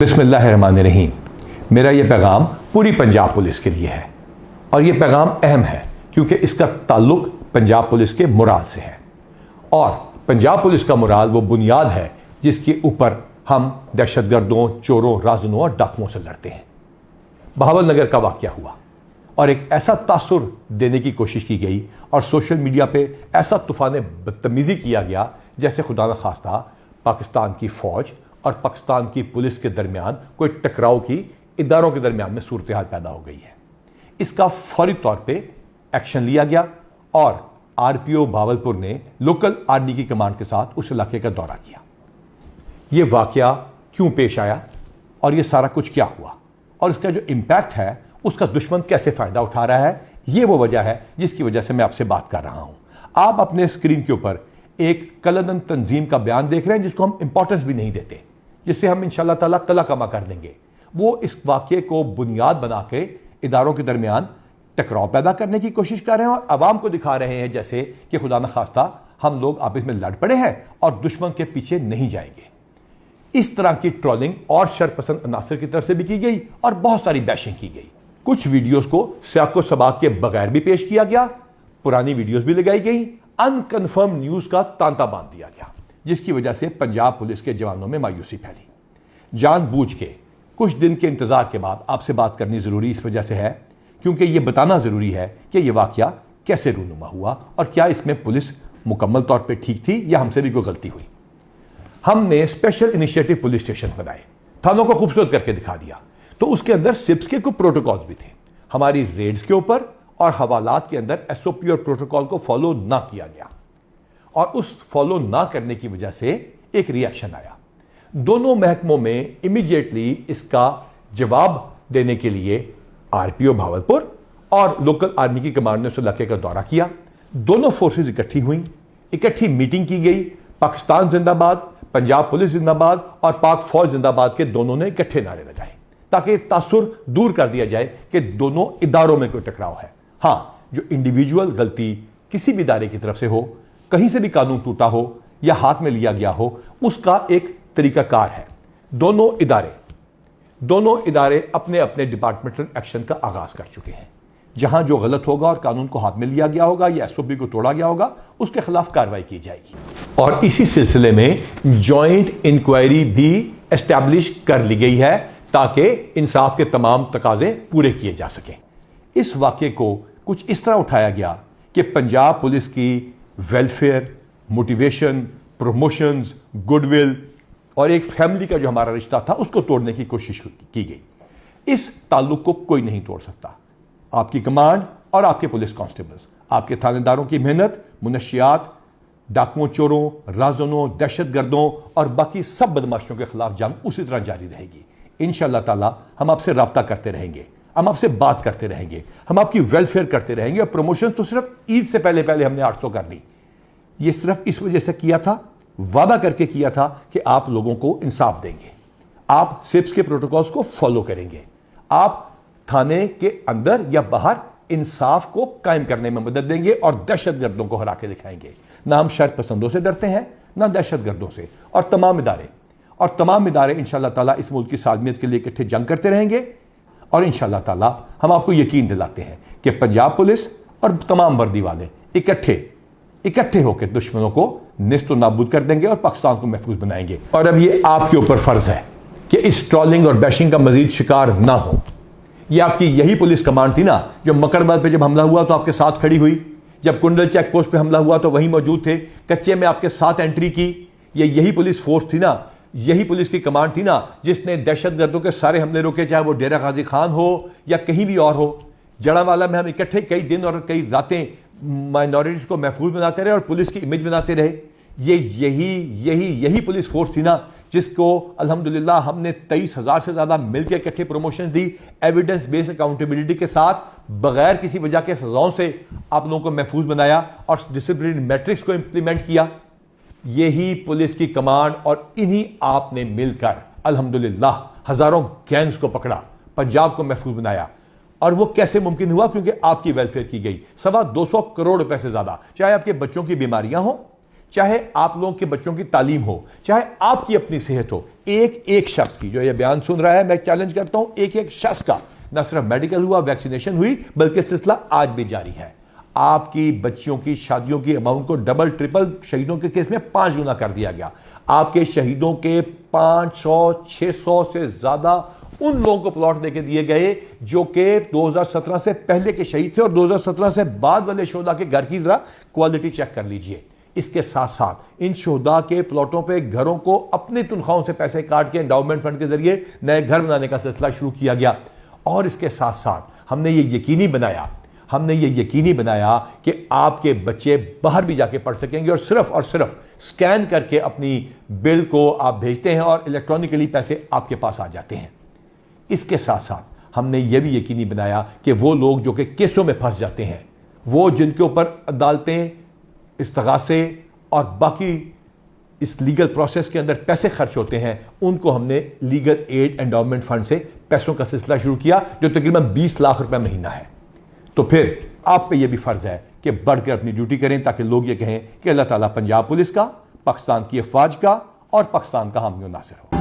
बिस्मिल्लाहिर्रहमानिर्रहीम। मेरा ये पैगाम पूरी पंजाब पुलिस के लिए है और ये पैगाम अहम है क्योंकि इसका ताल्लुक पंजाब पुलिस के मोराल से है और पंजाब पुलिस का मोराल वो बुनियाद है जिसके ऊपर हम दहशतगर्दों, चोरों, राज़नों और डाकुओं से लड़ते हैं। बहावल नगर का वाक़या हुआ और एक ऐसा तासुर देने की कोशिश की गई और सोशल मीडिया पे ऐसा तूफ़ान बदतमीज़ी किया गया जैसे खुदा न खास्ता पाकिस्तान की फ़ौज और पाकिस्तान की पुलिस के दरमियान कोई टकराव की इदारों के दरमियान में सूरत हाल पैदा हो गई है। इसका फौरी तौर पे एक्शन लिया गया और आरपीओ भावलपुर ने लोकल आर्मी की कमांड के साथ उस इलाके का दौरा किया। ये वाकया क्यों पेश आया और ये सारा कुछ क्या हुआ और इसका जो इम्पैक्ट है उसका दुश्मन कैसे फ़ायदा उठा रहा है, ये वो वजह है जिसकी वजह से मैं आपसे बात कर रहा हूँ। आप अपने स्क्रीन के ऊपर एक कलदन तंजीम का बयान देख रहे हैं जिसको हम इंपॉर्टेंस भी नहीं देते, जिससे हम इंशाल्लाह ताला कला कमा कर देंगे। वो इस वाक़े को बुनियाद बना के इदारों के दरमियान टकराव पैदा करने की कोशिश कर रहे हैं और आवाम को दिखा रहे हैं जैसे कि खुदा न खास्ता हम लोग आपस में लड़ पड़े हैं और दुश्मन के पीछे नहीं जाएंगे। इस तरह की ट्रोलिंग और शरपसंद अनासर की तरफ से भी की गई और बहुत सारी बैशिंग की गई। कुछ वीडियोस को सियाको सबाक के बगैर भी पेश किया गया, पुरानी वीडियोस भी लगाई गई, अनकन्फर्म न्यूज का तांता बांध दिया गया, जिसकी वजह से पंजाब पुलिस के जवानों में मायूसी फैली। जानबूझ के कुछ दिन के इंतजार के बाद आपसे बात करनी जरूरी इस वजह से है क्योंकि यह बताना जरूरी है कि यह वाकया कैसे रूनुमा हुआ और क्या इसमें पुलिस मुकम्मल तौर पर ठीक थी या हमसे भी कोई गलती हुई। हमने स्पेशल इनिशिएटिव पुलिस स्टेशन बनाए, थानों को खूबसूरत करके दिखा दिया, तो उसके अंदर सिप्स के कुछ प्रोटोकॉल्स भी थे। हमारी रेड्स के ऊपर और हवालात के अंदर एसओपी और प्रोटोकॉल को फॉलो ना किया गया और उस फॉलो ना करने की वजह से एक रिएक्शन आया। दोनों महकमों में इमीडिएटली इसका जवाब देने के लिए आरपीओ भावलपुर और लोकल आर्मी की कमांड ने उस इलाके का दौरा किया। दोनों फोर्सेज इकट्ठी हुई, इकट्ठी मीटिंग की गई। पाकिस्तान जिंदाबाद, पंजाब पुलिस जिंदाबाद और पाक फौज जिंदाबाद के दोनों ने इकट्ठे नारे लगाए ताकि तासुर दूर कर दिया जाए कि दोनों इदारों में कोई टकराव है। हाँ, जो इंडिविजुअल गलती किसी भी इदारे की तरफ से हो, कहीं से भी कानून टूटा हो या हाथ में लिया गया हो, उसका एक तरीकाकार है। दोनों इदारे अपने अपने डिपार्टमेंटल एक्शन का आगाज कर चुके हैं। जहां जो गलत होगा और कानून को हाथ में लिया गया होगा या एसओपी को तोड़ा गया होगा, उसके खिलाफ कार्रवाई की जाएगी और इसी सिलसिले में जॉइंट इंक्वायरी भी एस्टैब्लिश कर ली गई है ताकि इंसाफ के तमाम तकाजे पूरे किए जा सकें। इस वाक़े को कुछ इस तरह उठाया गया कि पंजाब पुलिस की वेलफेयर, मोटिवेशन, प्रमोशंस, गुडविल और एक फैमिली का जो हमारा रिश्ता था उसको तोड़ने की कोशिश की गई। इस ताल्लुक को कोई नहीं तोड़ सकता। आपकी कमांड और आपके पुलिस कांस्टेबल्स, आपके थानेदारों की मेहनत मुनशियात, डाकुओं, चोरों, राज़नों, दहशतगर्दों और बाकी सब बदमाशों के खिलाफ जंग उसी तरह जारी रहेगी। इंशाअल्लाह ताला हम आपसे रब्ता करते रहेंगे, हम आपसे बात करते रहेंगे, हम आपकी वेलफेयर करते रहेंगे। और प्रमोशन तो सिर्फ ईद से पहले पहले हमने 800 कर दी। ये सिर्फ इस वजह से किया था, वादा करके किया था कि आप लोगों को इंसाफ देंगे, आप सिप्स के प्रोटोकॉल्स को फॉलो करेंगे, आप थाने के अंदर या बाहर इंसाफ को कायम करने में मदद देंगे और दहशतगर्दों को हरा के दिखाएंगे। ना हम शर पसंदों से डरते हैं, ना दहशतगर्दों से। और तमाम इदारे इंशाअल्लाह ताला इस मुल्क की सालमियत के लिए इकट्ठे जंग करते रहेंगे और इंशाअल्लाह ताला हम आपको यकीन दिलाते हैं कि पंजाब पुलिस और तमाम वर्दी वाले इकट्ठे होकर दुश्मनों को निस्त नाबूद कर देंगे और पाकिस्तान को महफूज बनाएंगे। और अब ये आपके ऊपर फर्ज है कि इस ट्रोलिंग और बैशिंग का मजीद शिकार ना हो। ये आपकी यही पुलिस कमांड थी ना जो मकरबाद पे जब हमला हुआ तो आपके साथ खड़ी हुई, जब कुंडल चेक पोस्ट पे हमला हुआ तो वहीं मौजूद थे, कच्चे में आपके साथ एंट्री की। ये यही पुलिस फोर्स थी ना, यही पुलिस की कमांड थी ना जिसने दहशतगर्दों के सारे हमले रोके, चाहे वो डेरा गाजी खान हो या कहीं भी और हो। जड़ावाला में हम इकट्ठे कई दिन और कई रातें माइनॉरिटीज को महफूज बनाते रहे और पुलिस की इमेज बनाते रहे। ये यही पुलिस फोर्स थी ना जिसको अल्हम्दुलिल्लाह हमने 23,000 से ज्यादा मिलकर इकट्ठे प्रमोशन दी, एविडेंस बेस्ड अकाउंटेबिलिटी के साथ, बगैर किसी वजह के सजाओं से आप लोगों को महफूज बनाया और डिसिप्लिन मैट्रिक्स को इंप्लीमेंट किया। यही पुलिस की कमांड और इन्हीं आपने मिलकर अल्हम्दुलिल्लाह हजारों गैंग्स को पकड़ा, पंजाब को महफूज बनाया। और वो कैसे मुमकिन हुआ? क्योंकि आपकी वेलफेयर की गई। 225 करोड़ रुपए से ज्यादा, चाहे आपके बच्चों की बीमारियां हो, चाहे आप लोगों के बच्चों की तालीम हो, चाहे आपकी अपनी सेहत हो, एक एक शख्स की जो ये बयान सुन रहा है, मैं चैलेंज करता हूं, एक एक शख्स का न सिर्फ मेडिकल हुआ, वैक्सीनेशन हुई, बल्कि सिलसिला आज भी जारी है। आपकी बच्चियों की शादियों की अमाउंट को डबल ट्रिपल शहीदों के केस में 5 गुना कर दिया गया। आपके शहीदों के 500-600 से ज्यादा उन लोगों को प्लॉट देके दिए गए जो कि 2017 से पहले के शहीद थे, और 2017 से बाद वाले शोहदा के घर की जरा क्वालिटी चेक कर लीजिए। इसके साथ साथ इन शोहदा के प्लॉटों पे घरों को अपनी तनख्वाहों से पैसे काट के एंडाउमेंट फंड के जरिए नए घर बनाने का सिलसिला शुरू किया गया। और इसके साथ साथ हमने ये यकीनी बनाया कि आपके बच्चे बाहर भी जाके पढ़ सकेंगे, और सिर्फ स्कैन करके अपनी बिल को आप भेजते हैं और इलेक्ट्रॉनिकली पैसे आपके पास आ जाते हैं। इसके साथ साथ हमने यह भी यकीनी बनाया कि वो लोग जो कि केसों में फंस जाते हैं, वो जिनके ऊपर अदालतें, इस्तगासे और बाकी इस लीगल प्रोसेस के अंदर पैसे खर्च होते हैं, उनको हमने लीगल एड एंडाउमेंट फंड से पैसों का सिलसिला शुरू किया, जो तकरीबन 20 लाख रुपए महीना है। तो फिर आप पे यह भी फर्ज है कि बढ़कर अपनी ड्यूटी करें, ताकि लोग ये कहें कि अल्लाह ताला पंजाब पुलिस का, पाकिस्तान की अफवाज का और पाकिस्तान का हामी और नासिर हो।